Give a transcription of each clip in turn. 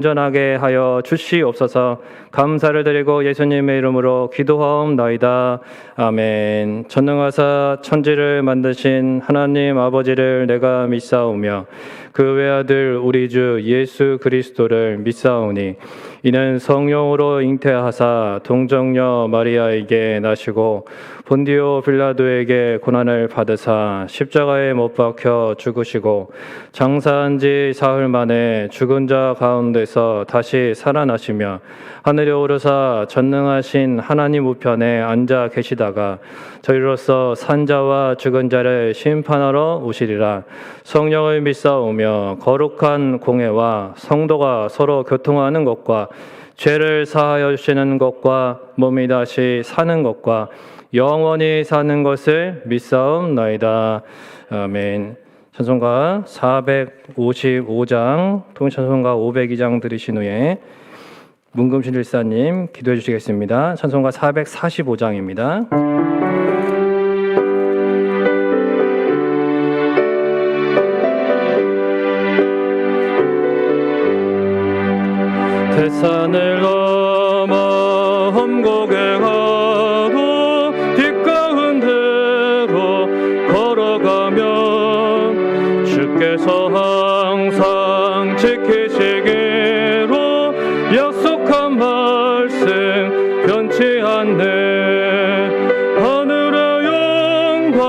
전하게 하여 주시옵소서. 감사를 드리고 예수님의 이름으로 기도하옵나이다. 아멘. 전능하사 천지를 만드신 하나님 아버지를 내가 믿사오며 그 외아들 우리 주 예수 그리스도를 믿사오니 이는 성령으로 잉태하사 동정녀 마리아에게 나시고 본디오 빌라도에게 고난을 받으사 십자가에 못 박혀 죽으시고 장사한 지 사흘 만에 죽은 자 가운데서 다시 살아나시며 하늘에 오르사 전능하신 하나님 우편에 앉아 계시다가 저희로서 산자와 죽은 자를 심판하러 오시리라. 성령을 믿사오며 거룩한 공회와 성도가 서로 교통하는 것과 죄를 사하여 주시는 것과 몸이 다시 사는 것과 영원히 사는 것을 믿사옵나이다. 아멘. 찬송가 455장, 통일찬송가 502장 들으신 후에 문금신 일사님 기도해 주시겠습니다. 찬송가 445장입니다. 대산을 넘어 험곡에 가도 뒷가운데로 걸어가면 주께서 항상 지키시기로 약속한 말씀 변치 않네. 하늘의 영광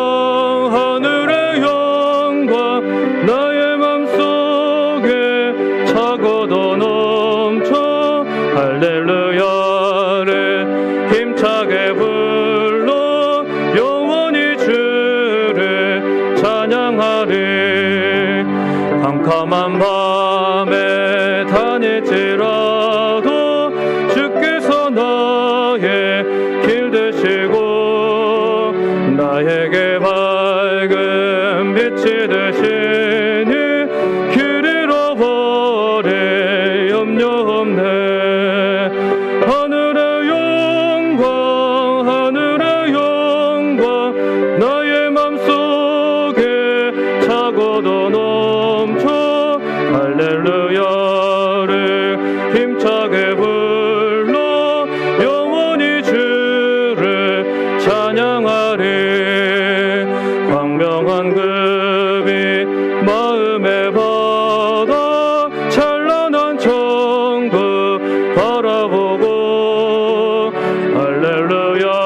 나의 맘속에 차고도 넘쳐 할렐루야를 힘차게 불러 영원히 주를 찬양하리. 캄캄한 밤에 다닐지라도 주께서 나의 길 되시고 나에게 밝은 빛이 되시니 길 잃어버릴 염려 없네. 하늘의 영광 나의 맘속에 차고도 넘쳐 할렐루야를 힘차게 불러 영원히 주를 찬양하리. 광명한 그 빛 마음에 받아 찬란한 천국 바라보고 할렐루야를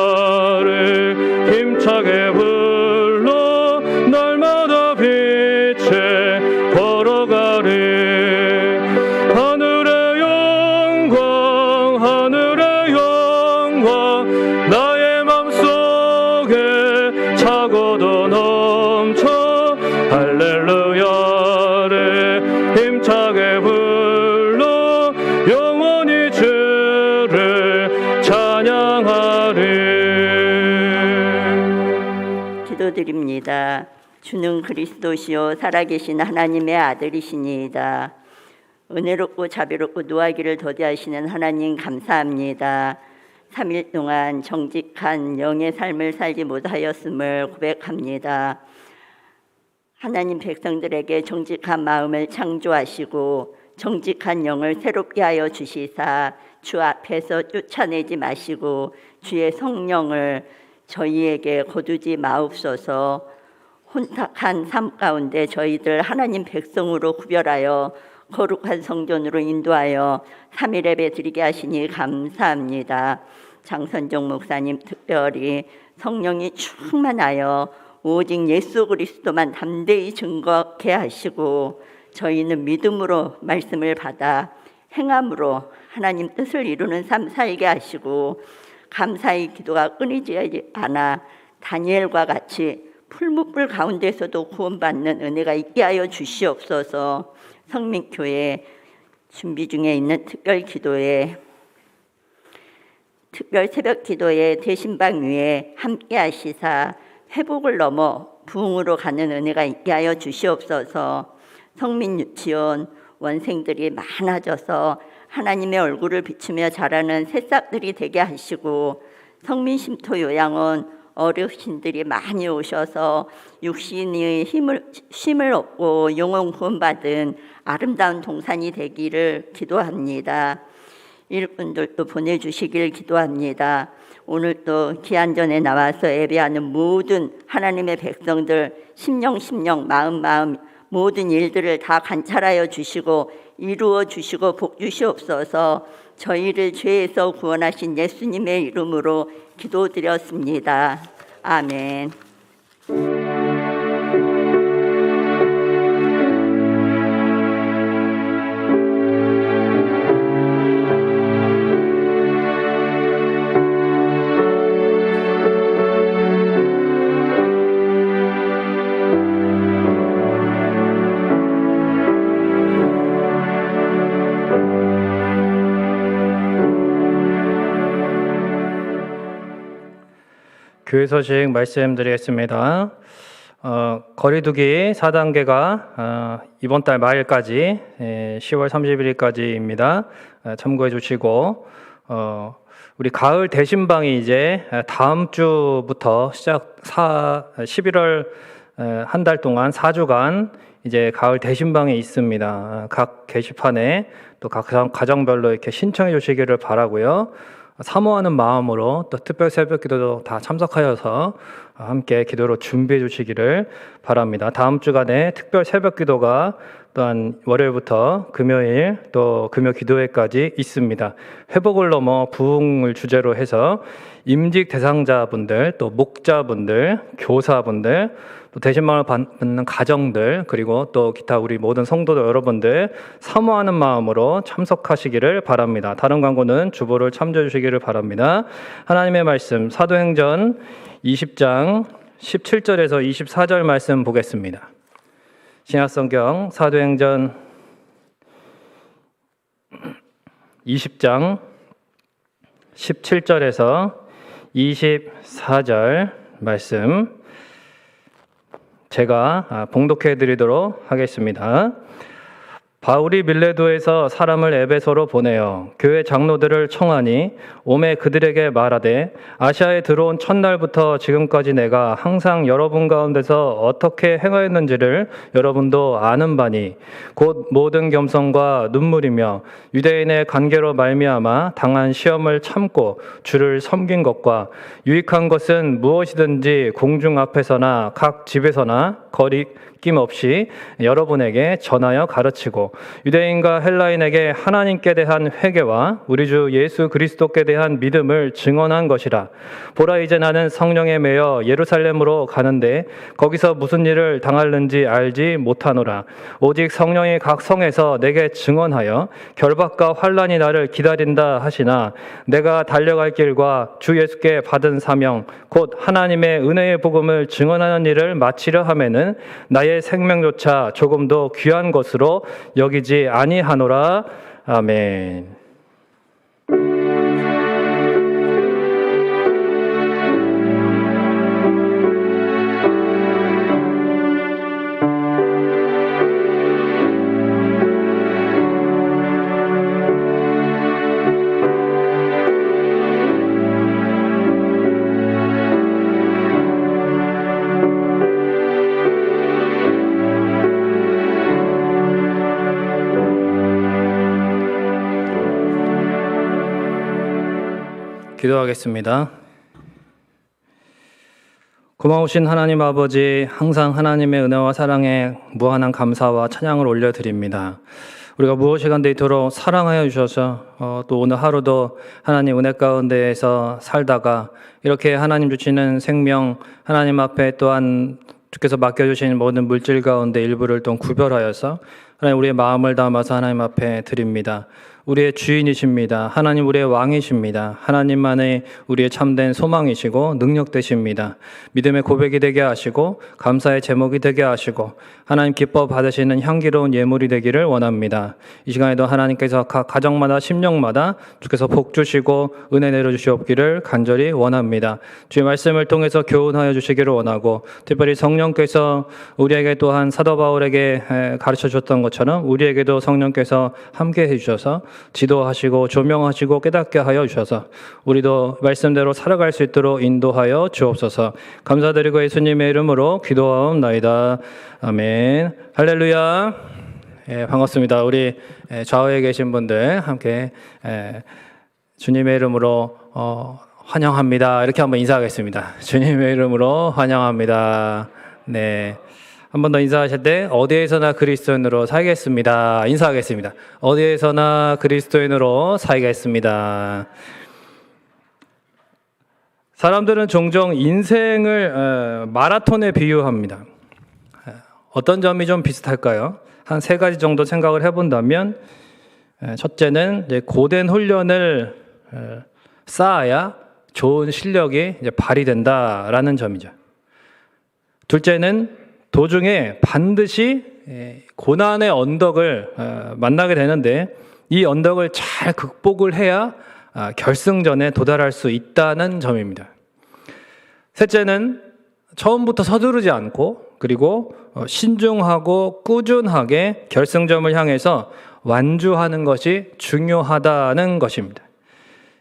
힘차게 불러 날마다 빛에 걸어가리. 하늘의 영광 나의 맘속에 차고도 넘쳐 할렐루야를 힘차게 불러 영원히 주를 찬양하리. 기도드립니다. 주는 그리스도시요 살아계신 하나님의 아들이시니이다. 은혜롭고 자비롭고 노하기를 더디하시는 하나님 감사합니다. 3일 동안 정직한 영의 삶을 살지 못하였음을 고백합니다. 하나님 백성들에게 정직한 마음을 창조하시고 정직한 영을 새롭게 하여 주시사 주 앞에서 쫓아내지 마시고 주의 성령을 저희에게 거두지 마옵소서. 혼탁한 삶 가운데 저희들 하나님 백성으로 구별하여 거룩한 성전으로 인도하여 3일 예배 드리게 하시니 감사합니다. 장선정 목사님 특별히 성령이 충만하여 오직 예수 그리스도만 담대히 증거케 하시고 저희는 믿음으로 말씀을 받아 행함으로 하나님 뜻을 이루는 삶 살게 하시고 감사의 기도가 끊이지 않아 다니엘과 같이 풀무불 가운데서도 구원받는 은혜가 있게 하여 주시옵소서. 성민교회 준비 중에 있는 특별 새벽 기도에 대신방 위에 함께 하시사 회복을 넘어 부흥으로 가는 은혜가 있게 하여 주시옵소서. 성민 유치원 원생들이 많아져서 하나님의 얼굴을 비추며 자라는 새싹들이 되게 하시고 성민 쉼터 요양원 어르신들이 많이 오셔서 육신의 힘을 얻고 영혼 구원받은 아름다운 동산이 되기를 기도합니다. 일꾼들도 보내주시길 기도합니다. 오늘도 기한전에 나와서 예배하는 모든 하나님의 백성들 심령 마음 모든 일들을 다 관찰하여 주시고 이루어 주시고 복 주시옵소서. 저희를 죄에서 구원하신 예수님의 이름으로 기도드렸습니다. 아멘. 교회 소식 말씀드리겠습니다. 거리두기 4단계가 이번 달 말까지 10월 31일까지입니다. 참고해 주시고 우리 가을 대신방이 이제 다음 주부터 11월 한 달 동안 4주간 이제 가을 대신방이 있습니다. 각 게시판에 또 각 가정별로 이렇게 신청해 주시기를 바라고요. 사모하는 마음으로 또 특별 새벽기도도 다 참석하여서 함께 기도로 준비해 주시기를 바랍니다. 다음 주간에 특별 새벽기도가 또한 월요일부터 금요일 또 금요 기도회까지 있습니다. 회복을 넘어 부흥을 주제로 해서 임직 대상자분들 또 목자분들 교사분들 또 대신방을 받는 가정들 그리고 또 기타 우리 모든 성도들 여러분들 사모하는 마음으로 참석하시기를 바랍니다. 다른 광고는 주보를 참조해 주시기를 바랍니다. 하나님의 말씀 사도행전 20장 17절에서 24절 말씀 보겠습니다. 신약성경 사도행전 20장 17절에서 24절 말씀 제가 봉독해 드리도록 하겠습니다. 바울이 밀레도에서 사람을 에베소로 보내어 교회 장로들을 청하니 오매 그들에게 말하되 아시아에 들어온 첫날부터 지금까지 내가 항상 여러분 가운데서 어떻게 행하였는지를 여러분도 아는 바니 곧 모든 겸손과 눈물이며 유대인의 관계로 말미암아 당한 시험을 참고 주를 섬긴 것과 유익한 것은 무엇이든지 공중 앞에서나 각 집에서나 거리낌 없이 여러분에게 전하여 가르치고 유대인과 헬라인에게 하나님께 대한 회개와 우리 주 예수 그리스도께 대한 믿음을 증언한 것이라. 보라 이제 나는 성령에 매여 예루살렘으로 가는데 거기서 무슨 일을 당할는지 알지 못하노라. 오직 성령이 각 성에서 내게 증언하여 결박과 환난이 나를 기다린다 하시나 내가 달려갈 길과 주 예수께 받은 사명 곧 하나님의 은혜의 복음을 증언하는 일을 마치려 하면은 나의 생명조차 조금도 귀한 것으로 여기지 아니하노라. 아멘. 기도하겠습니다. 고마우신 하나님 아버지, 항상 하나님의 은혜와 사랑에 무한한 감사와 찬양을 올려드립니다. 우리가 무엇이간데 이토록 사랑하여 주셔서 또 오늘 하루도 하나님 은혜 가운데에서 살다가 이렇게 하나님 주시는 생명, 하나님 앞에 또한 주께서 맡겨주신 모든 물질 가운데 일부를 또 구별하여서 하나님 우리의 마음을 담아서 하나님 앞에 드립니다. 우리의 주인이십니다. 하나님 우리의 왕이십니다. 하나님만의 우리의 참된 소망이시고 능력 되십니다. 믿음의 고백이 되게 하시고 감사의 제목이 되게 하시고 하나님 기뻐 받으시는 향기로운 예물이 되기를 원합니다. 이 시간에도 하나님께서 각 가정마다 심령마다 주께서 복 주시고 은혜 내려주시옵기를 간절히 원합니다. 주의 말씀을 통해서 교훈하여 주시기를 원하고 특별히 성령께서 우리에게 또한 사도 바울에게 가르쳐 주셨던 것처럼 우리에게도 성령께서 함께 해주셔서 지도하시고 조명하시고 깨닫게 하여 주셔서 우리도 말씀대로 살아갈 수 있도록 인도하여 주옵소서. 감사드리고 예수님의 이름으로 기도하옵나이다. 아멘. 할렐루야. 예, 반갑습니다. 우리 좌우에 계신 분들 함께 주님의 이름으로 환영합니다. 이렇게 한번 인사하겠습니다. 주님의 이름으로 환영합니다. 네. 한 번 더 인사하실 때 어디에서나 그리스도인으로 살겠습니다. 인사하겠습니다. 어디에서나 그리스도인으로 살겠습니다. 사람들은 종종 인생을 마라톤에 비유합니다. 어떤 점이 좀 비슷할까요? 한 세 가지 정도 생각을 해본다면, 첫째는 이제 고된 훈련을 쌓아야 좋은 실력이 이제 발휘된다라는 점이죠. 둘째는 도중에 반드시 고난의 언덕을 만나게 되는데 이 언덕을 잘 극복을 해야 결승전에 도달할 수 있다는 점입니다. 셋째는 처음부터 서두르지 않고 그리고 신중하고 꾸준하게 결승점을 향해서 완주하는 것이 중요하다는 것입니다.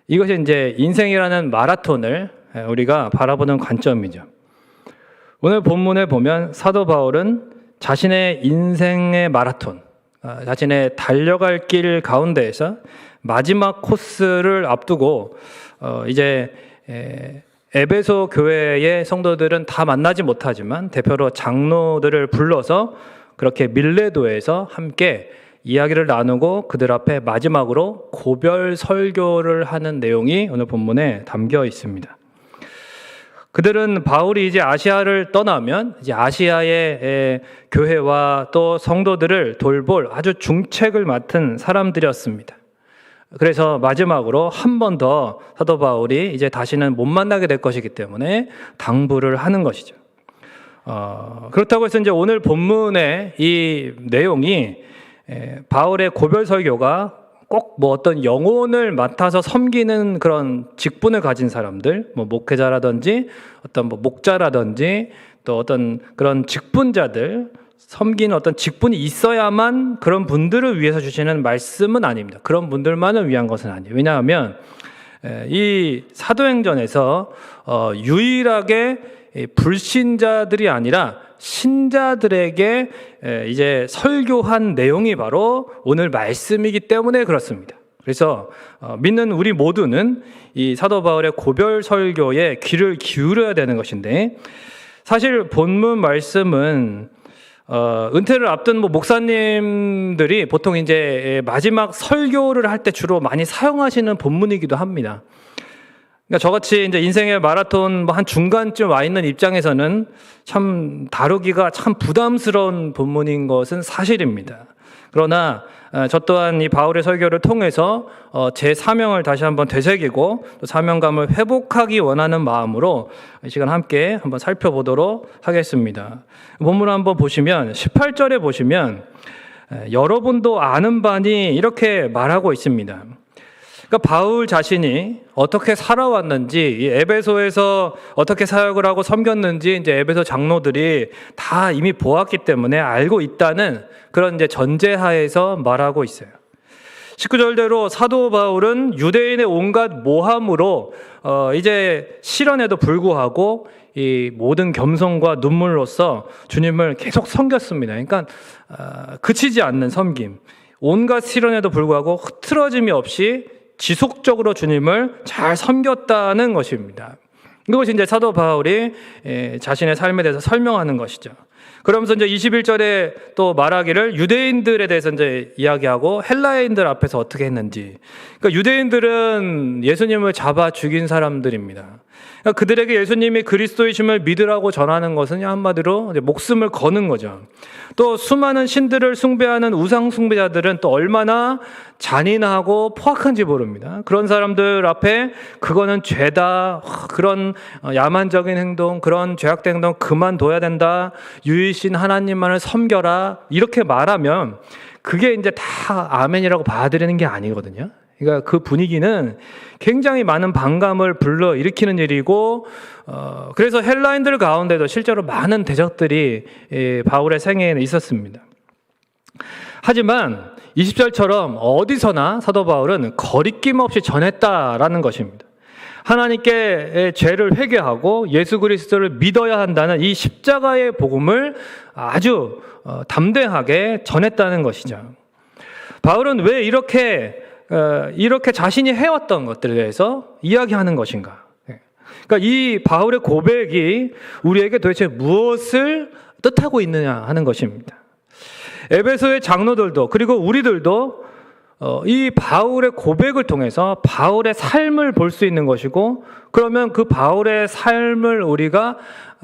이것이 이제 인생이라는 마라톤을 우리가 바라보는 관점이죠. 오늘 본문에 보면 사도 바울은 자신의 인생의 마라톤, 자신의 달려갈 길 가운데에서 마지막 코스를 앞두고 이제 에베소 교회의 성도들은 다 만나지 못하지만 대표로 장로들을 불러서 그렇게 밀레도에서 함께 이야기를 나누고 그들 앞에 마지막으로 고별 설교를 하는 내용이 오늘 본문에 담겨 있습니다. 그들은 바울이 이제 아시아를 떠나면 이제 아시아의 교회와 또 성도들을 돌볼 아주 중책을 맡은 사람들이었습니다. 그래서 마지막으로 한 번 더 사도 바울이 이제 다시는 못 만나게 될 것이기 때문에 당부를 하는 것이죠. 그렇다고 해서 이제 오늘 본문의 이 내용이 바울의 고별 설교가 꼭 뭐 어떤 영혼을 맡아서 섬기는 그런 직분을 가진 사람들, 뭐 목회자라든지 어떤 뭐 목자라든지 또 어떤 그런 직분자들, 섬기는 어떤 직분이 있어야만 그런 분들을 위해서 주시는 말씀은 아닙니다. 그런 분들만을 위한 것은 아니에요. 왜냐하면 이 사도행전에서 유일하게 불신자들이 아니라 신자들에게 이제 설교한 내용이 바로 오늘 말씀이기 때문에 그렇습니다. 그래서 믿는 우리 모두는 이 사도 바울의 고별 설교에 귀를 기울여야 되는 것인데, 사실 본문 말씀은 은퇴를 앞둔 뭐 목사님들이 보통 이제 마지막 설교를 할 때 주로 많이 사용하시는 본문이기도 합니다. 그러니까 저같이 이제 인생의 마라톤 한 중간쯤 와 있는 입장에서는 참 다루기가 참 부담스러운 본문인 것은 사실입니다. 그러나 저 또한 이 바울의 설교를 통해서 제 사명을 다시 한번 되새기고 또 사명감을 회복하기 원하는 마음으로 이 시간 함께 한번 살펴보도록 하겠습니다. 본문을 한번 보시면 18절에 보시면 여러분도 아는 바니 이렇게 말하고 있습니다. 그러니까 바울 자신이 어떻게 살아왔는지, 이 에베소에서 어떻게 사역을 하고 섬겼는지 이제 에베소 장로들이 다 이미 보았기 때문에 알고 있다는 그런 이제 전제하에서 말하고 있어요. 19절대로 사도 바울은 유대인의 온갖 모함으로 이제 실언에도 불구하고 이 모든 겸손과 눈물로써 주님을 계속 섬겼습니다. 그러니까 그치지 않는 섬김, 온갖 실언에도 불구하고 흐트러짐이 없이 지속적으로 주님을 잘 섬겼다는 것입니다. 이것이 이제 사도 바울이 자신의 삶에 대해서 설명하는 것이죠. 그러면서 이제 21절에 또 말하기를 유대인들에 대해서 이제 이야기하고 헬라인들 앞에서 어떻게 했는지. 그러니까 유대인들은 예수님을 잡아 죽인 사람들입니다. 그러니까 그들에게 예수님이 그리스도이심을 믿으라고 전하는 것은 한마디로 이제 목숨을 거는 거죠. 또 수많은 신들을 숭배하는 우상 숭배자들은 또 얼마나 잔인하고 포악한지 모릅니다. 그런 사람들 앞에 그거는 죄다, 그런 야만적인 행동, 그런 죄악된 행동 그만둬야 된다, 유일신 하나님만을 섬겨라, 이렇게 말하면 그게 이제 다 아멘이라고 받아들이는 게 아니거든요. 그러니까 그 분위기는 굉장히 많은 반감을 불러일으키는 일이고, 그래서 헬라인들 가운데도 실제로 많은 대적들이 바울의 생애에는 있었습니다. 하지만 20절처럼 어디서나 사도 바울은 거리낌 없이 전했다라는 것입니다. 하나님께 죄를 회개하고 예수 그리스도를 믿어야 한다는 이 십자가의 복음을 아주 담대하게 전했다는 것이죠. 바울은 왜 이렇게 자신이 해왔던 것들에 대해서 이야기하는 것인가? 그러니까 이 바울의 고백이 우리에게 도대체 무엇을 뜻하고 있느냐 하는 것입니다. 에베소의 장로들도 그리고 우리들도 이 바울의 고백을 통해서 바울의 삶을 볼 수 있는 것이고, 그러면 그 바울의 삶을 우리가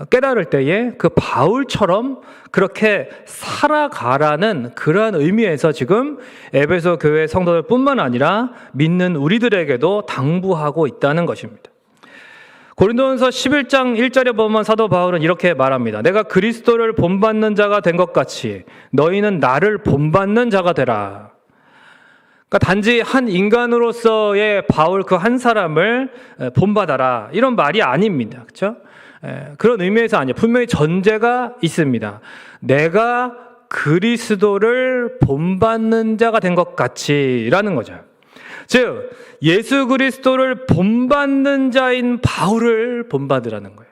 깨달을 때에 그 바울처럼 그렇게 살아가라는 그러한 의미에서 지금 에베소 교회 성도들뿐만 아니라 믿는 우리들에게도 당부하고 있다는 것입니다. 고린도전서 11장 1절에 보면 사도 바울은 이렇게 말합니다. 내가 그리스도를 본받는 자가 된 것 같이 너희는 나를 본받는 자가 되라. 그러니까 단지 한 인간으로서의 바울 그 한 사람을 본받아라, 이런 말이 아닙니다. 그렇죠? 그런 의미에서 아니에요. 분명히 전제가 있습니다. 내가 그리스도를 본받는 자가 된 것 같이라는 거죠. 즉 예수 그리스도를 본받는 자인 바울을 본받으라는 거예요.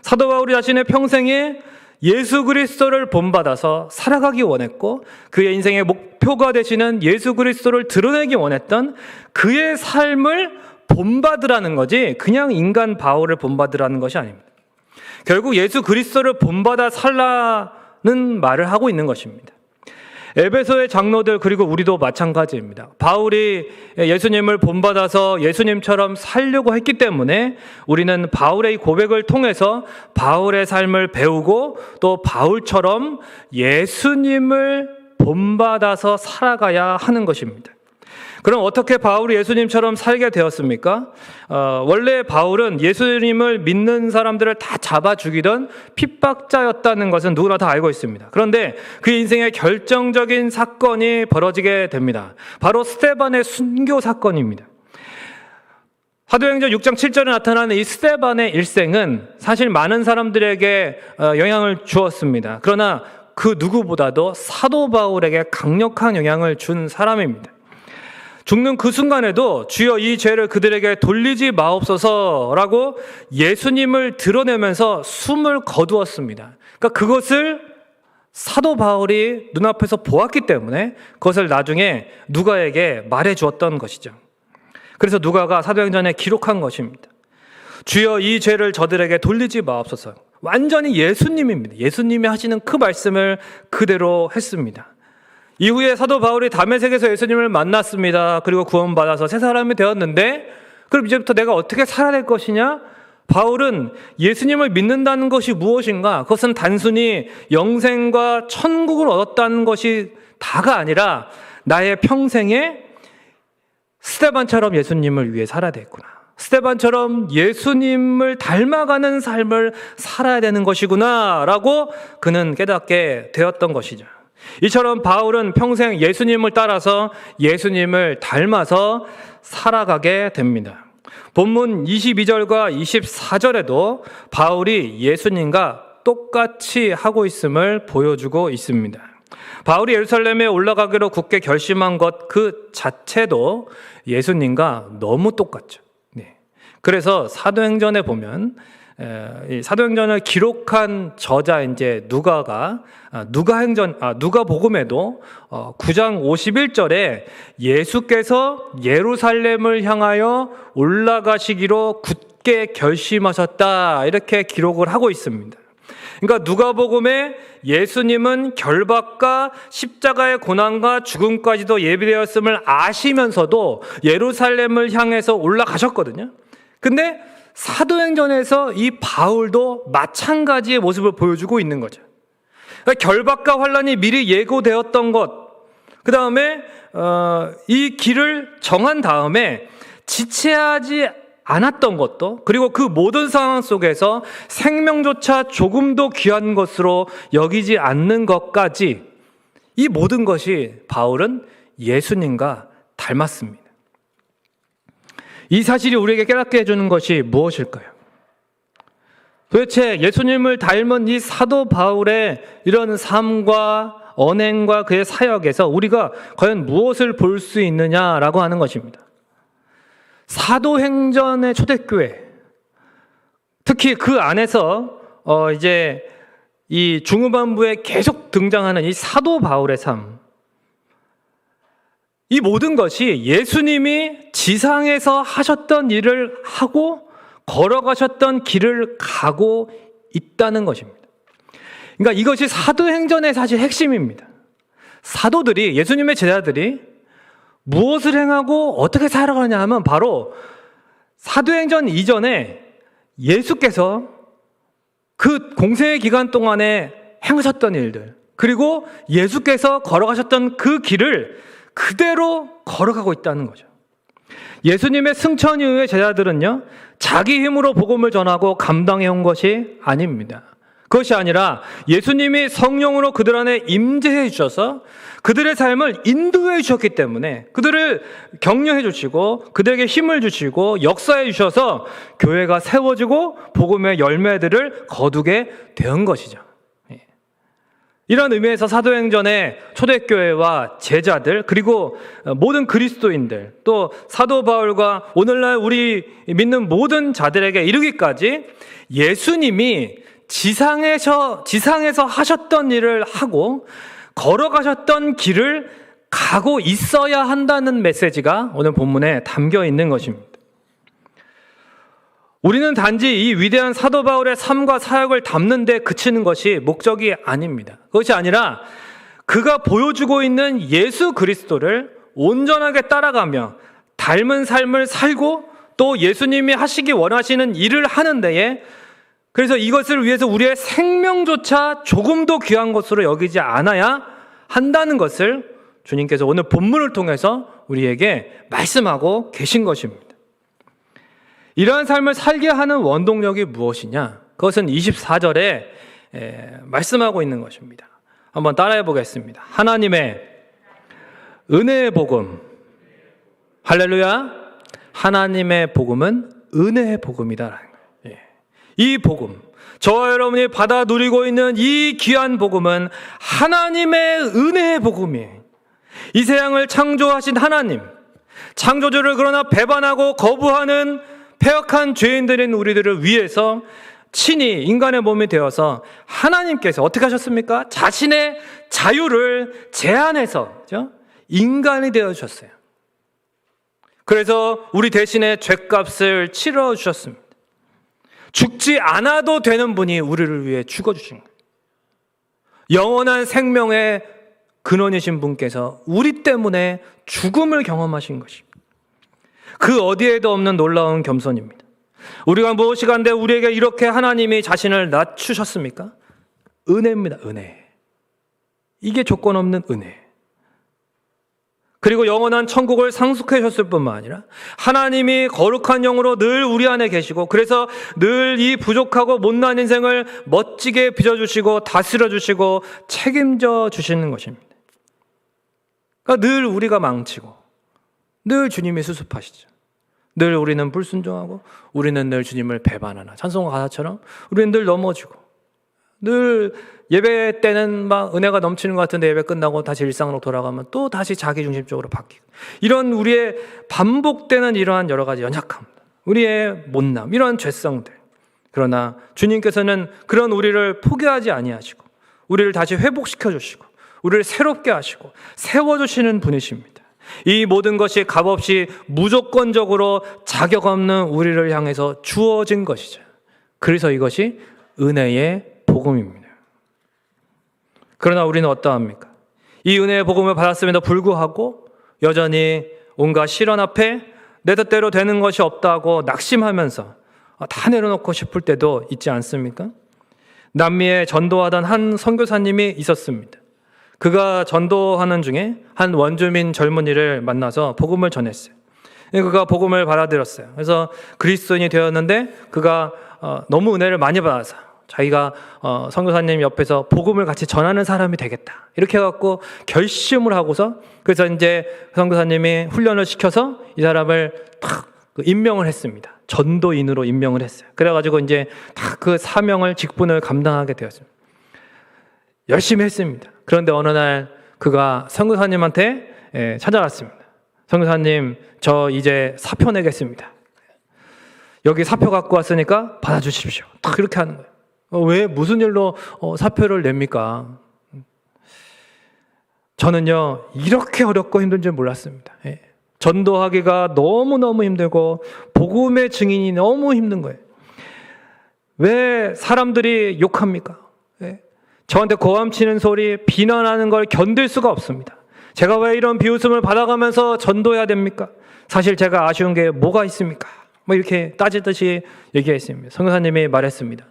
사도 바울이 자신의 평생에 예수 그리스도를 본받아서 살아가기 원했고, 그의 인생의 목표가 되시는 예수 그리스도를 드러내기 원했던 그의 삶을 본받으라는 거지, 그냥 인간 바울을 본받으라는 것이 아닙니다. 결국 예수 그리스도를 본받아 살라는 말을 하고 있는 것입니다. 에베소의 장로들 그리고 우리도 마찬가지입니다. 바울이 예수님을 본받아서 예수님처럼 살려고 했기 때문에 우리는 바울의 고백을 통해서 바울의 삶을 배우고 또 바울처럼 예수님을 본받아서 살아가야 하는 것입니다. 그럼 어떻게 바울이 예수님처럼 살게 되었습니까? 원래 바울은 예수님을 믿는 사람들을 다 잡아 죽이던 핍박자였다는 것은 누구나 다 알고 있습니다. 그런데 그 인생의 결정적인 사건이 벌어지게 됩니다. 바로 스데반의 순교 사건입니다. 사도행전 6장 7절에 나타나는 이 스데반의 일생은 사실 많은 사람들에게 영향을 주었습니다. 그러나 그 누구보다도 사도 바울에게 강력한 영향을 준 사람입니다. 죽는 그 순간에도 주여 이 죄를 그들에게 돌리지 마옵소서라고 예수님을 드러내면서 숨을 거두었습니다. 그러니까 그것을 사도 바울이 눈앞에서 보았기 때문에 그것을 나중에 누가에게 말해 주었던 것이죠. 그래서 누가가 사도행전에 기록한 것입니다. 주여 이 죄를 저들에게 돌리지 마옵소서. 완전히 예수님입니다. 예수님이 하시는 그 말씀을 그대로 했습니다. 이후에 사도 바울이 다메섹에서 예수님을 만났습니다. 그리고 구원받아서 새 사람이 되었는데, 그럼 이제부터 내가 어떻게 살아야 될 것이냐? 바울은 예수님을 믿는다는 것이 무엇인가? 그것은 단순히 영생과 천국을 얻었다는 것이 다가 아니라 나의 평생에 스데반처럼 예수님을 위해 살아야 되겠구나. 스데반처럼 예수님을 닮아가는 삶을 살아야 되는 것이구나 라고 그는 깨닫게 되었던 것이죠. 이처럼 바울은 평생 예수님을 따라서 예수님을 닮아서 살아가게 됩니다. 본문 22절과 24절에도 바울이 예수님과 똑같이 하고 있음을 보여주고 있습니다. 바울이 예루살렘에 올라가기로 굳게 결심한 것 그 자체도 예수님과 너무 똑같죠. 그래서 사도행전에 보면 사도행전을 기록한 저자 이제 누가복음에도 9장 51절에 예수께서 예루살렘을 향하여 올라가시기로 굳게 결심하셨다 이렇게 기록을 하고 있습니다. 그러니까 누가복음에 예수님은 결박과 십자가의 고난과 죽음까지도 예비되었음을 아시면서도 예루살렘을 향해서 올라가셨거든요. 근데 사도행전에서 이 바울도 마찬가지의 모습을 보여주고 있는 거죠. 그러니까 결박과 환난이 미리 예고되었던 것, 그 다음에 이 길을 정한 다음에 지체하지 않았던 것도, 그리고 그 모든 상황 속에서 생명조차 조금도 귀한 것으로 여기지 않는 것까지, 이 모든 것이 바울은 예수님과 닮았습니다. 이 사실이 우리에게 깨닫게 해주는 것이 무엇일까요? 도대체 예수님을 닮은 이 사도 바울의 이런 삶과 언행과 그의 사역에서 우리가 과연 무엇을 볼 수 있느냐라고 하는 것입니다. 사도행전의 초대교회, 특히 그 안에서 이제 이 중후반부에 계속 등장하는 이 사도 바울의 삶, 이 모든 것이 예수님이 지상에서 하셨던 일을 하고 걸어가셨던 길을 가고 있다는 것입니다. 그러니까 이것이 사도행전의 사실 핵심입니다. 사도들이, 예수님의 제자들이 무엇을 행하고 어떻게 살아가느냐 하면 바로 사도행전 이전에 예수께서 그 공생의 기간 동안에 행하셨던 일들, 그리고 예수께서 걸어가셨던 그 길을 그대로 걸어가고 있다는 거죠. 예수님의 승천 이후의 제자들은요, 자기 힘으로 복음을 전하고 감당해 온 것이 아닙니다. 그것이 아니라 예수님이 성령으로 그들 안에 임재해 주셔서 그들의 삶을 인도해 주셨기 때문에 그들을 격려해 주시고 그들에게 힘을 주시고 역사해 주셔서 교회가 세워지고 복음의 열매들을 거두게 된 것이죠. 이런 의미에서 사도행전의 초대교회와 제자들, 그리고 모든 그리스도인들, 또 사도 바울과 오늘날 우리 믿는 모든 자들에게 이르기까지 예수님이 지상에서 하셨던 일을 하고 걸어가셨던 길을 가고 있어야 한다는 메시지가 오늘 본문에 담겨 있는 것입니다. 우리는 단지 이 위대한 사도 바울의 삶과 사역을 담는 데 그치는 것이 목적이 아닙니다. 그것이 아니라 그가 보여주고 있는 예수 그리스도를 온전하게 따라가며 닮은 삶을 살고 또 예수님이 하시기 원하시는 일을 하는 데에, 그래서 이것을 위해서 우리의 생명조차 조금도 귀한 것으로 여기지 않아야 한다는 것을 주님께서 오늘 본문을 통해서 우리에게 말씀하고 계신 것입니다. 이러한 삶을 살게 하는 원동력이 무엇이냐? 그것은 24절에 말씀하고 있는 것입니다. 한번 따라해 보겠습니다. 하나님의 은혜의 복음. 할렐루야. 하나님의 복음은 은혜의 복음이다라는 거예요. 이 복음, 저와 여러분이 받아 누리고 있는 이 귀한 복음은 하나님의 은혜의 복음이에요. 이 세상을 창조하신 하나님, 창조주를 그러나 배반하고 거부하는 패역한 죄인들인 우리들을 위해서 친히 인간의 몸이 되어서 하나님께서 어떻게 하셨습니까? 자신의 자유를 제한해서, 그렇죠? 인간이 되어주셨어요. 그래서 우리 대신에 죄값을 치러주셨습니다. 죽지 않아도 되는 분이 우리를 위해 죽어주신 거예요. 영원한 생명의 근원이신 분께서 우리 때문에 죽음을 경험하신 것입니다. 그 어디에도 없는 놀라운 겸손입니다. 우리가 무엇이 간데 우리에게 이렇게 하나님이 자신을 낮추셨습니까? 은혜입니다. 은혜. 이게 조건 없는 은혜. 그리고 영원한 천국을 상속해 주셨을 뿐만 아니라 하나님이 거룩한 영으로 늘 우리 안에 계시고, 그래서 늘 이 부족하고 못난 인생을 멋지게 빚어주시고 다스려 주시고 책임져 주시는 것입니다. 그러니까 늘 우리가 망치고 늘 주님이 수습하시죠. 늘 우리는 불순종하고 우리는 늘 주님을 배반하나, 찬송가 가사처럼 우리는 늘 넘어지고, 늘 예배 때는 막 은혜가 넘치는 것 같은데 예배 끝나고 다시 일상으로 돌아가면 또 다시 자기중심적으로 바뀌고, 이런 우리의 반복되는 이러한 여러 가지 연약함, 우리의 못남, 이러한 죄성들. 그러나 주님께서는 그런 우리를 포기하지 아니하시고 우리를 다시 회복시켜 주시고 우리를 새롭게 하시고 세워주시는 분이십니다. 이 모든 것이 값없이 무조건적으로 자격 없는 우리를 향해서 주어진 것이죠. 그래서 이것이 은혜의 복음입니다. 그러나 우리는 어떠합니까? 이 은혜의 복음을 받았음에도 불구하고 여전히 온갖 시련 앞에 내 뜻대로 되는 것이 없다고 낙심하면서 다 내려놓고 싶을 때도 있지 않습니까? 남미에 전도하던 한 선교사님이 있었습니다. 그가 전도하는 중에 한 원주민 젊은이를 만나서 복음을 전했어요. 그가 복음을 받아들였어요. 그래서 그리스도인이 되었는데 그가 너무 은혜를 많이 받아서 자기가 선교사님 옆에서 복음을 같이 전하는 사람이 되겠다, 이렇게 해갖고 결심을 하고서, 그래서 이제 선교사님이 훈련을 시켜서 이 사람을 딱 임명을 했습니다. 전도인으로 임명을 했어요. 그래가지고 이제 딱 그 사명을, 직분을 감당하게 되었습니다. 열심히 했습니다. 그런데 어느 날 그가 선교사님한테 찾아왔습니다. 선교사님, 저 이제 사표 내겠습니다. 여기 사표 갖고 왔으니까 받아주십시오. 딱 이렇게 하는 거예요. 왜 무슨 일로 사표를 냅니까? 저는요 이렇게 어렵고 힘든 줄 몰랐습니다. 전도하기가 너무너무 힘들고 복음의 증인이 너무 힘든 거예요. 왜 사람들이 욕합니까? 저한테 고함치는 소리, 비난하는 걸 견딜 수가 없습니다. 제가 왜 이런 비웃음을 받아가면서 전도해야 됩니까? 사실 제가 아쉬운 게 뭐가 있습니까? 뭐 이렇게 따지듯이 얘기했습니다. 선교사님이 말했습니다.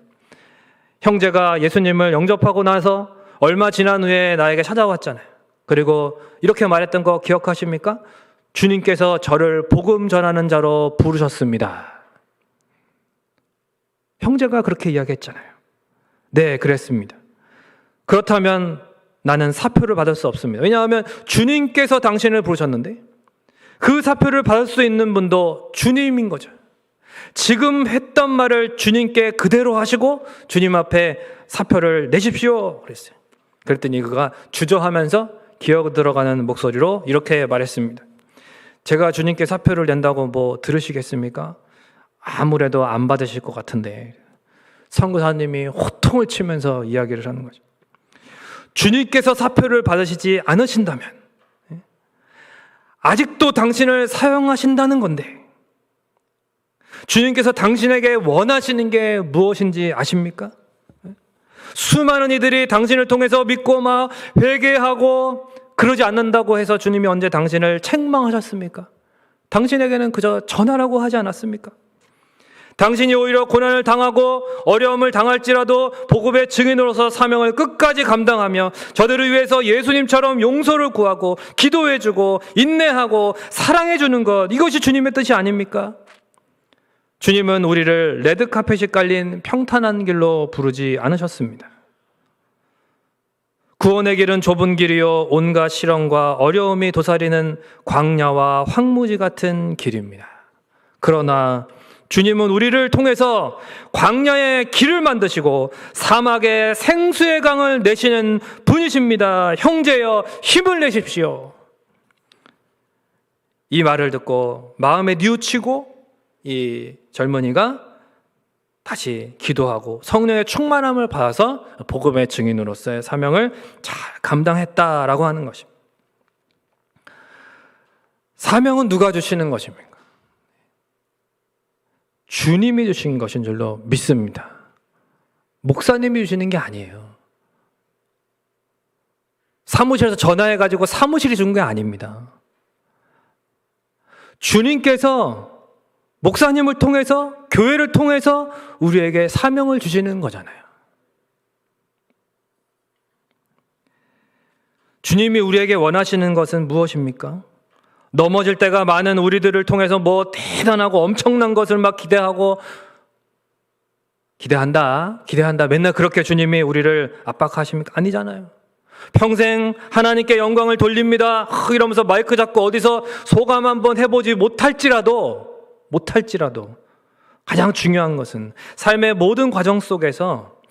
형제가 예수님을 영접하고 나서 얼마 지난 후에 나에게 찾아왔잖아요. 그리고 이렇게 말했던 거 기억하십니까? 주님께서 저를 복음 전하는 자로 부르셨습니다. 형제가 그렇게 이야기했잖아요. 네, 그랬습니다. 그렇다면 나는 사표를 받을 수 없습니다. 왜냐하면 주님께서 당신을 부르셨는데 그 사표를 받을 수 있는 분도 주님인 거죠. 지금 했던 말을 주님께 그대로 하시고 주님 앞에 사표를 내십시오 그랬어요. 그랬더니 그가 주저하면서 기어 들어가는 목소리로 이렇게 말했습니다. 제가 주님께 사표를 낸다고 뭐 들으시겠습니까? 아무래도 안 받으실 것 같은데. 선교사님이 호통을 치면서 이야기를 하는 거죠. 주님께서 사표를 받으시지 않으신다면 아직도 당신을 사용하신다는 건데 주님께서 당신에게 원하시는 게 무엇인지 아십니까? 수많은 이들이 당신을 통해서 믿고 막 회개하고 그러지 않는다고 해서 주님이 언제 당신을 책망하셨습니까? 당신에게는 그저 전하라고 하지 않았습니까? 당신이 오히려 고난을 당하고 어려움을 당할지라도 복음의 증인으로서 사명을 끝까지 감당하며 저들을 위해서 예수님처럼 용서를 구하고 기도해주고 인내하고 사랑해주는 것, 이것이 주님의 뜻이 아닙니까? 주님은 우리를 레드카펫이 깔린 평탄한 길로 부르지 않으셨습니다. 구원의 길은 좁은 길이요 온갖 시련과 어려움이 도사리는 광야와 황무지 같은 길입니다. 그러나 주님은 우리를 통해서 광야의 길을 만드시고 사막에 생수의 강을 내시는 분이십니다. 형제여 힘을 내십시오. 이 말을 듣고 마음에 뉘우치고 이 젊은이가 다시 기도하고 성령의 충만함을 받아서 복음의 증인으로서의 사명을 잘 감당했다라고 하는 것입니다. 사명은 누가 주시는 것입니까? 주님이 주신 것인 줄로 믿습니다. 목사님이 주시는 게 아니에요. 사무실에서 전화해가지고 사무실이 준 게 아닙니다. 주님께서 목사님을 통해서 교회를 통해서 우리에게 사명을 주시는 거잖아요. 주님이 우리에게 원하시는 것은 무엇입니까? 넘어질 때가 많은 우리들을 통해서 뭐 대단하고 엄청난 것을 막 기대한다 맨날 그렇게 주님이 우리를 압박하십니까? 아니잖아요. 평생 하나님께 영광을 돌립니다 이러면서 마이크 잡고 어디서 소감 한번 해보지 못할지라도 가장 중요한 것은 삶의 모든 과정 속에서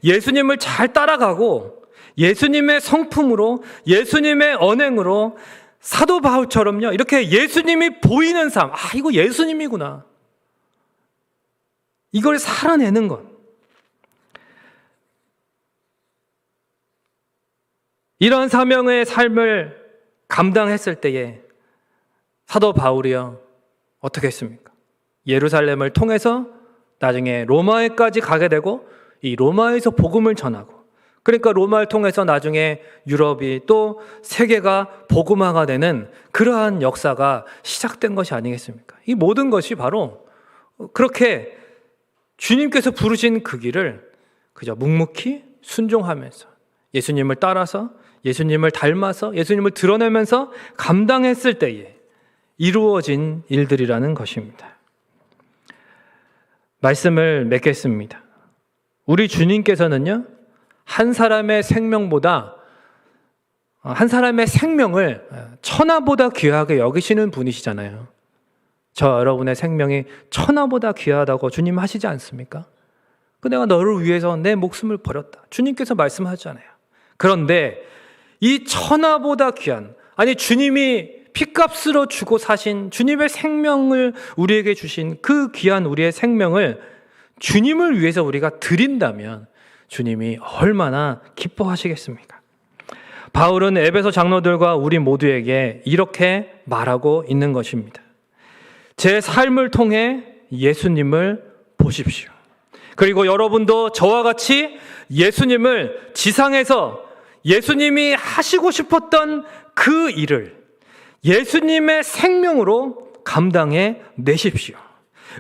예수님을 잘 따라가고 예수님의 성품으로 예수님의 언행으로 사도 바울처럼요 이렇게 예수님이 보이는 삶, 이거 예수님이구나, 이걸 살아내는 것, 이런 사명의 삶을 감당했을 때에 사도 바울이요 어떻게 했습니까? 예루살렘을 통해서 나중에 로마에까지 가게 되고 이 로마에서 복음을 전하고, 그러니까 로마를 통해서 나중에 유럽이 또 세계가 복음화가 되는 그러한 역사가 시작된 것이 아니겠습니까? 이 모든 것이 바로 그렇게 주님께서 부르신 그 길을 그저 묵묵히 순종하면서 예수님을 따라서 예수님을 닮아서 예수님을 드러내면서 감당했을 때에 이루어진 일들이라는 것입니다. 말씀을 맺겠습니다. 우리 주님께서는요 한 사람의 생명을 천하보다 귀하게 여기시는 분이시잖아요. 저 여러분의 생명이 천하보다 귀하다고 주님 하시지 않습니까? 내가 너를 위해서 내 목숨을 버렸다. 주님께서 말씀하잖아요. 그런데 이 천하보다 귀한, 아니 주님이 핏값으로 주고 사신 주님의 생명을 우리에게 주신 그 귀한 우리의 생명을 주님을 위해서 우리가 드린다면 주님이 얼마나 기뻐하시겠습니까? 바울은 에베소 장로들과 우리 모두에게 이렇게 말하고 있는 것입니다. 제 삶을 통해 예수님을 보십시오. 그리고 여러분도 저와 같이 예수님을 지상에서 예수님이 하시고 싶었던 그 일을 예수님의 생명으로 감당해 내십시오.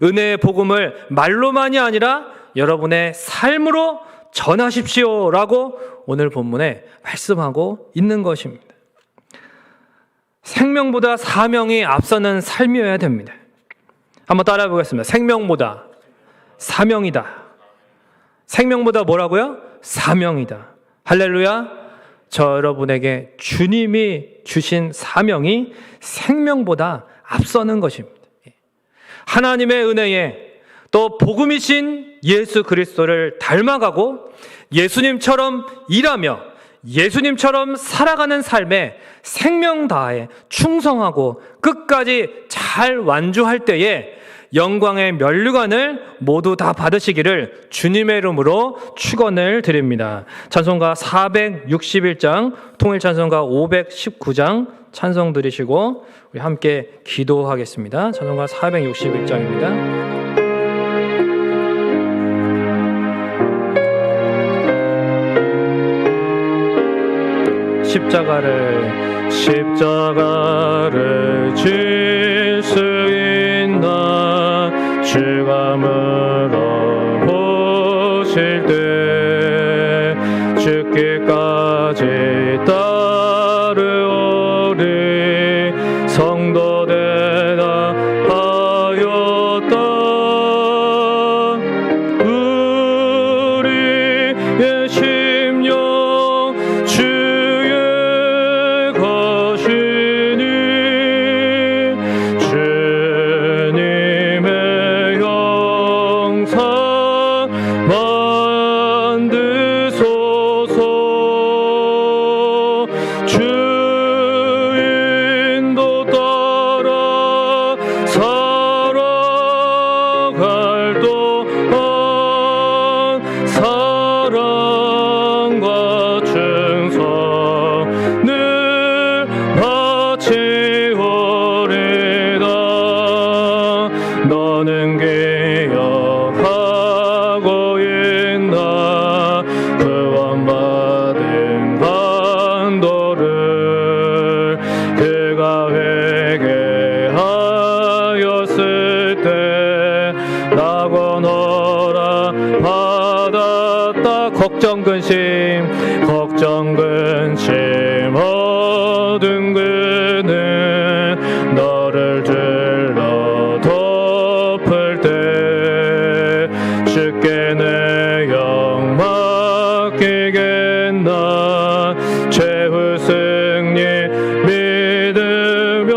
은혜의 복음을 말로만이 아니라 여러분의 삶으로 전하십시오라고 오늘 본문에 말씀하고 있는 것입니다. 생명보다 사명이 앞서는 삶이어야 됩니다. 한번 따라해 보겠습니다. 생명보다 사명이다. 생명보다 뭐라고요? 사명이다. 할렐루야. 저 여러분에게 주님이 주신 사명이 생명보다 앞서는 것입니다. 하나님의 은혜에 또 복음이신 예수 그리스도를 닮아가고 예수님처럼 일하며 예수님처럼 살아가는 삶에 생명 다해 충성하고 끝까지 잘 완주할 때에 영광의 면류관을 모두 다 받으시기를 주님의 이름으로 축원을 드립니다. 찬송가 461장, 통일찬송가 519장 찬송 드리시고 우리 함께 기도하겠습니다. 찬송가 461장입니다. 십자가를 질 수 있나 주가 물어보실 때 죽기까지 따르오리 성도 대답하였다. 우리의 심령 주의 것이니 주님의 영상 만드소서. 주인도 따라 살아갈 동안 사랑과 충성을 바치오리다. 너는 기억하고 있나 구원받은 간도를 그가 회개하였을 때 나고 너라 받았다. 걱정 근심 얻은 그는 너를 들러 덮을 때 주께 내 영 맡기겠나. 최후 승리 믿으며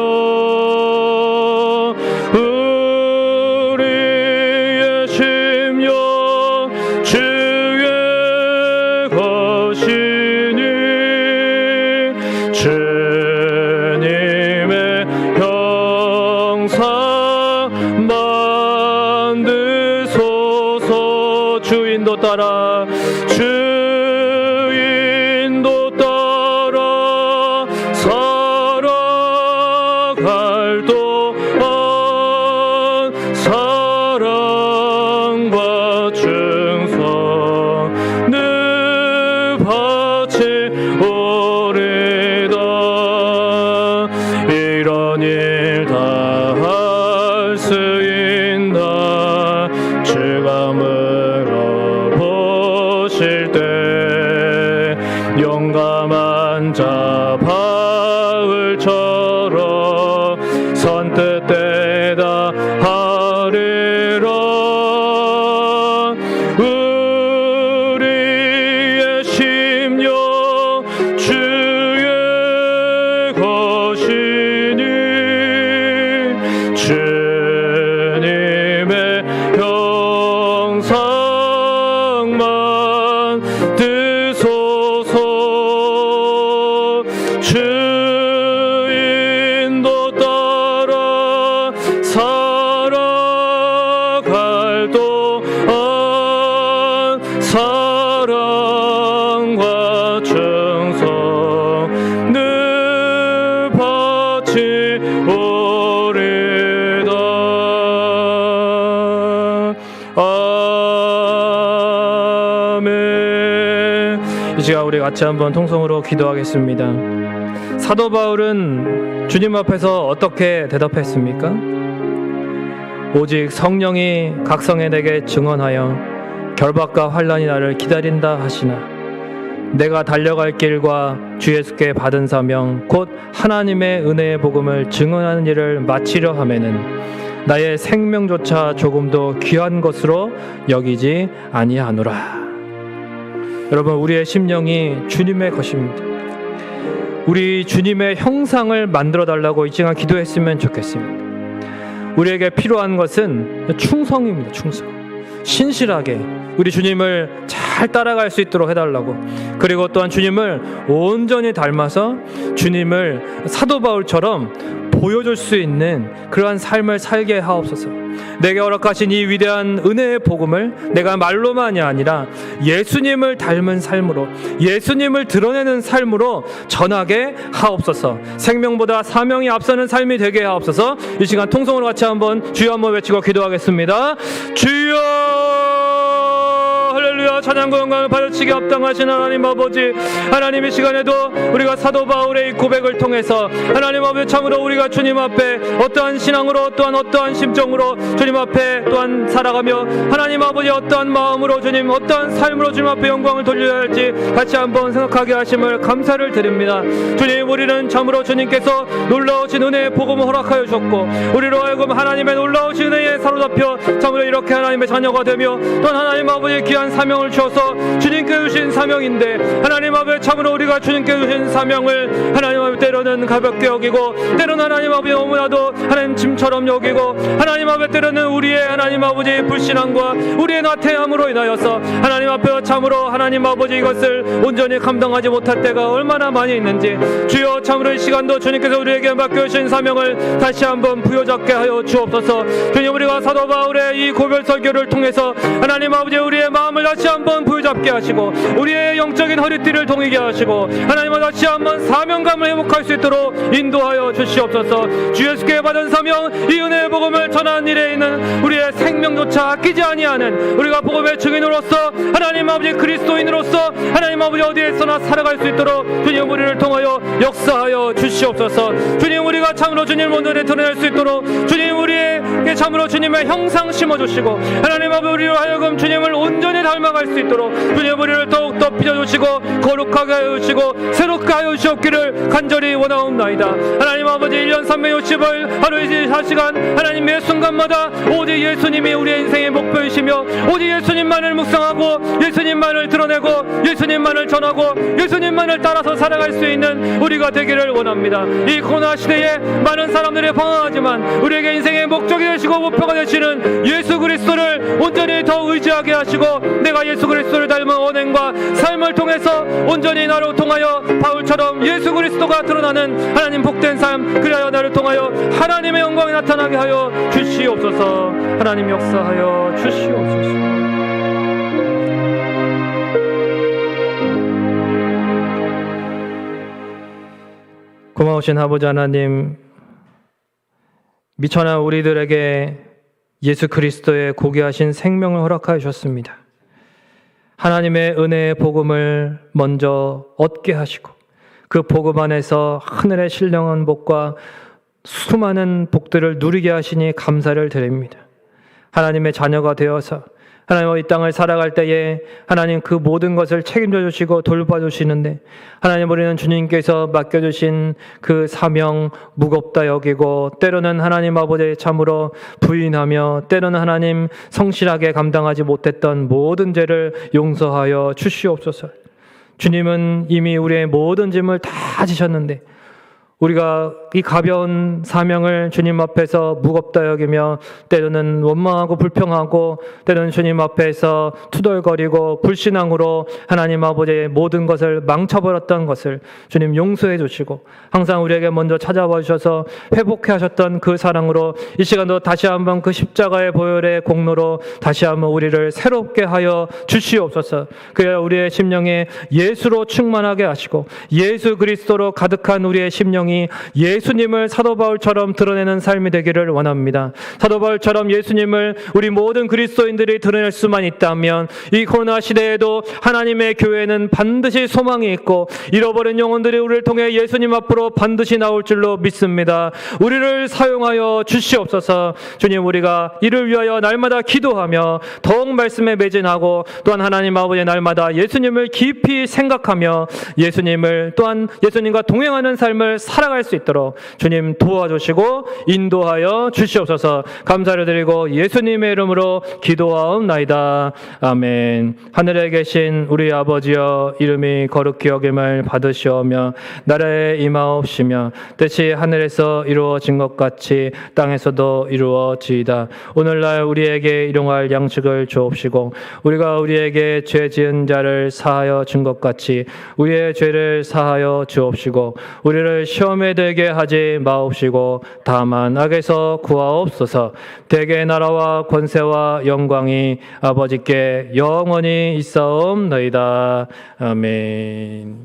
우리의 심령 주의 것이니 주님의 형상 만드소서. 주인도 따라 살아갈 동안 사랑과 충성을 바치오리다. 이런 일 다 할 수 있나 주가 물어보실 때 용감한 자 바울처럼 선뜻 대답하리라. 우리의 심령 주의 것이니 주님의 형상 만드소서. 시간 우리 같이 한번 통성으로 기도하겠습니다. 사도 바울은 주님 앞에서 어떻게 대답했습니까? 오직 성령이 각성에 내게 증언하여 결박과 환난이 나를 기다린다 하시나 내가 달려갈 길과 주 예수께 받은 사명 곧 하나님의 은혜의 복음을 증언하는 일을 마치려 하면은 나의 생명조차 조금도 귀한 것으로 여기지 아니하노라. 여러분, 우리의 심령이 주님의 것입니다. 우리 주님의 형상을 만들어 달라고 이 시간 기도했으면 좋겠습니다. 우리에게 필요한 것은 충성입니다. 충성. 신실하게 우리 주님을 잘 따라갈 수 있도록 해달라고, 그리고 또한 주님을 온전히 닮아서 주님을 사도 바울처럼 보여줄 수 있는 그러한 삶을 살게 하옵소서. 내게 허락하신 이 위대한 은혜의 복음을 내가 말로만이 아니라 예수님을 닮은 삶으로, 예수님을 드러내는 삶으로 전하게 하옵소서. 생명보다 사명이 앞서는 삶이 되게 하옵소서. 이 시간 통성으로 같이 한번 주여 한번 외치고 기도하겠습니다. 주여, 할렐루야. 찬양과 영광을 받으시기 합당하신 하나님 아버지, 하나님 이 시간에도 우리가 사도 바울의 이 고백을 통해서 하나님 아버지 참으로 우리가 주님 앞에 어떠한 신앙으로 또한 어떠한 심정으로 주님 앞에 또한 살아가며 하나님 아버지 어떠한 마음으로 주님 어떠한 삶으로 주님 앞에 영광을 돌려야 할지 같이 한번 생각하게 하심을 감사를 드립니다. 주님, 우리는 참으로 주님께서 놀라우신 은혜의 복음을 허락하여 주셨고 우리로 하여금 하나님의 놀라우신 은혜에 사로잡혀 참으로 이렇게 하나님의 자녀가 되며 또한 하나님 아버지의 귀한 사명을 주셔서 주님께 주신 사명인데, 하나님 아버지 참으로 우리가 주님께 주신 사명을 하나님 아버지 때로는 가볍게 여기고 때로는 하나님 아버지 너무나도 하나님 짐처럼 여기고 하나님 아버지 때로는 우리의 하나님 아버지 불신앙과 우리의 나태함으로 인하여서 하나님 앞에 참으로 하나님 아버지 이것을 온전히 감당하지 못할 때가 얼마나 많이 있는지, 주여 참으로 이 시간도 주님께서 우리에게 맡겨주신 사명을 다시 한번 부여잡게 하여 주옵소서. 주님, 우리가 사도 바울의 이 고별 설교를 통해서 하나님 아버지 우리의 마음을 다시 한번 부여잡게 하시고 우리의 영적인 허리띠를 동이게 하시고 하나님 다시 한번 사명감을 회복할 수 있도록 인도하여 주시옵소서. 주 예수께 받은 사명, 이 은혜의 복음을 전하는 일에 있는 우리의 생명조차 아끼지 아니하는 우리가 복음의 증인으로서 하나님 아버지 그리스도인으로서 하나님 아버지 어디에서나 살아갈 수 있도록 주님 우리를 통하여 역사하여 주시옵소서. 주님, 우리가 참으로 주님을 온전히 드러낼 수 있도록 주님 우리에게 참으로 주님의 형상 심어주시고 하나님 아버지 우리로 하여금 주님을 온전히 닮아갈 수 있도록 주님 우리를 더욱더 빚어주시고 거룩하게 하여 주시고 새롭게 하여 주옵기를 간절히 원하옵나이다. 하나님 아버지 1년 360을 하루 24시간 하나님 매 순간마다 오직 예수님이 우리의 인생의 목표이시며 오직 예수님만을 묵상하고 예수님만을 드러내고 예수님만을 전하고 예수님만을 따라서 살아갈 수 있는 우리가 되기를 원합니다. 이 코로나 시대에 많은 사람들이 방황하지만 우리에게 인생의 목적이 되시고 목표가 되시는 예수 그리스도를 온전히 더 의지하게 하시고 내가 예수 그리스도를 닮은 언행과 삶을 통해서 온전히 나를 통하여 바울처럼 예수 그리스도가 드러나는 하나님 복된 삶, 그리하여 나를 통하여 하나님의 영광이 나타나게 하여 주시옵소서. 하나님 역사하여 주시옵소서. 고마우신 아버지 하나님, 미천한 우리들에게 예수 그리스도의 고귀하신 생명을 허락하여 주셨습니다. 하나님의 은혜의 복음을 먼저 얻게 하시고 그 복음 안에서 하늘의 신령한 복과 수많은 복들을 누리게 하시니 감사를 드립니다. 하나님의 자녀가 되어서 하나님 이 땅을 살아갈 때에 하나님 그 모든 것을 책임져 주시고 돌봐 주시는데 하나님 우리는 주님께서 맡겨주신 그 사명 무겁다 여기고 때로는 하나님 아버지 참으로 부인하며 때로는 하나님 성실하게 감당하지 못했던 모든 죄를 용서하여 주시옵소서. 주님은 이미 우리의 모든 짐을 다 지셨는데 우리가 이 가벼운 사명을 주님 앞에서 무겁다 여기며 때로는 원망하고 불평하고 때로는 주님 앞에서 투덜거리고 불신앙으로 하나님 아버지의 모든 것을 망쳐버렸던 것을 주님 용서해 주시고 항상 우리에게 먼저 찾아와 주셔서 회복해 하셨던 그 사랑으로 이 시간도 다시 한번 그 십자가의 보혈의 공로로 다시 한번 우리를 새롭게 하여 주시옵소서. 그래야 우리의 심령에 예수로 충만하게 하시고 예수 그리스도로 가득한 우리의 심령이 예수 예수님을 사도 바울처럼 드러내는 삶이 되기를 원합니다. 사도 바울처럼 예수님을 우리 모든 그리스도인들이 드러낼 수만 있다면 이 코로나 시대에도 하나님의 교회는 반드시 소망이 있고 잃어버린 영혼들이 우리를 통해 예수님 앞으로 반드시 나올 줄로 믿습니다. 우리를 사용하여 주시옵소서. 주님, 우리가 이를 위하여 날마다 기도하며 더욱 말씀에 매진하고 또한 하나님 아버지의 날마다 예수님을 깊이 생각하며 예수님을 또한 예수님과 동행하는 삶을 살아갈 수 있도록 주님 도와주시고 인도하여 주시옵소서. 감사를 드리고 예수님의 이름으로 기도하옵나이다. 아멘. 하늘에 계신 우리 아버지여, 이름이 거룩히 여김을 받으시오며 나라에 임하옵시며 뜻이 하늘에서 이루어진 것 같이 땅에서도 이루어지이다. 오늘날 우리에게 일용할 양식을 주옵시고 우리가 우리에게 죄 지은 자를 사하여 준 것 같이 우리의 죄를 사하여 주옵시고 우리를 시험에 들게 하지 마옵시고 다만 악에서 구하옵소서. 대개 나라와 권세와 영광이 아버지께 영원히 있사옵나이다. 아멘.